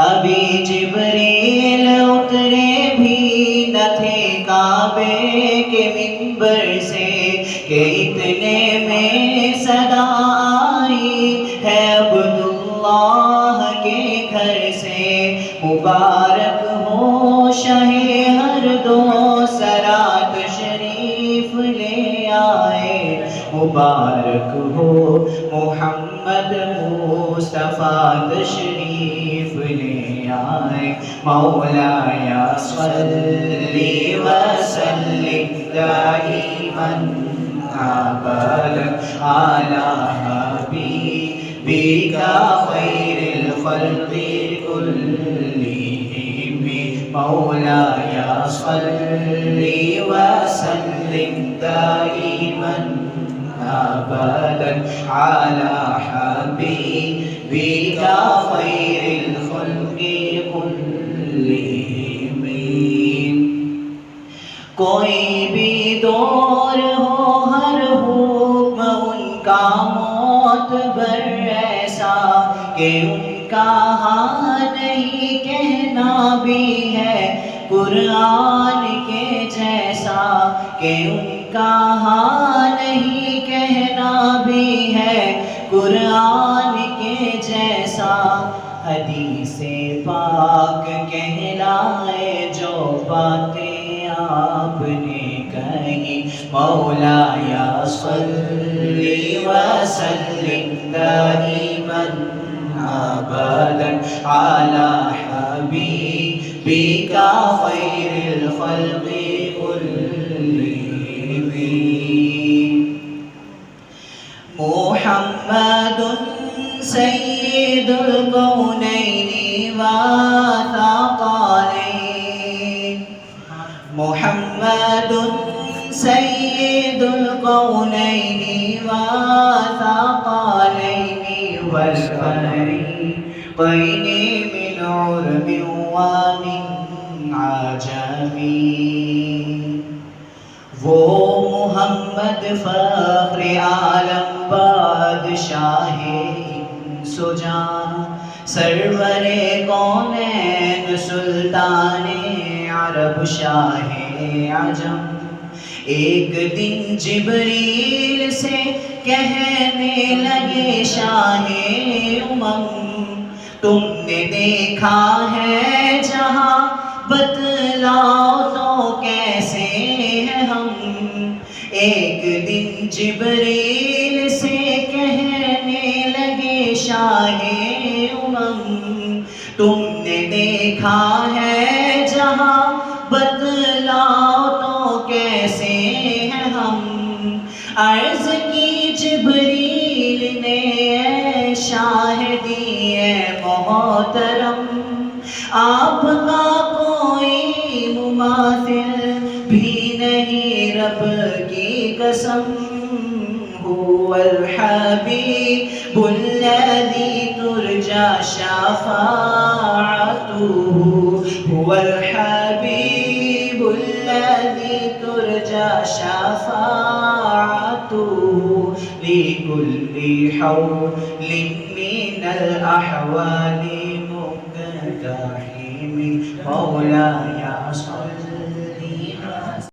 ابھی جبریل اترے بھی نہ تھے کعبے کے منبر سے کہ اتنے میں صدا آئی ہے عبداللہ کے گھر سے۔ مبارک ہو شاہ ہر دو سرا تشریف لے آئے، مبارک ہو محمد مصطفیٰ تشریف لے آئے۔ مولایا صلی وسلم دائما ابدا علی حبیبک خیر الخلق كلهم۔ مولایا صلی وسلم دائما ابدا علی حبیبک خیر الخلق كلهم۔ کوئی بھی دور ہو ہر حکم ان کا معتبر ایسا کہ ان کا ہاں نہیں کہنا بھی ہے قرآن کے جیسا، کہ ان کا ہاں نہیں کہنا بھی ہے قرآن کے جیسا۔ حدیث پاک کہلائے جو باتیں آپ نے کہی، مولایا صلی وسلم دائما ابدا علی حبیبک خیر الخلق كلهم۔ محمد سید الکونین والثقلین، محمد سید الکونین والثقلین والفریقین من عرب ومن عجم۔ وہ محمد فخر عالم بادشاہ انس و جان، سرور کونین سلطان عرب شاہ عجم۔ ایک دن جبریل سے کہنے لگے شاہ امم، تم نے دیکھا ہے جہاں بتلاؤ تو کیسے ہیں ہم۔ ایک دن جبریل سے کہنے لگے شاہ امم، تم نے دیکھا ہے جہاں بتلاؤ تو کیسے ہیں ہم۔ عرض کی جبریل نے اے شاہ دی اے محترم، آپ کا کوئی مماثل بھی نہیں رب کی قسم۔ هو الحبیب الذی ترجى شفاعته، هو الحبیب الذی ترجى شفاعته لكل حول من الأحوال مقتحم۔ مولاي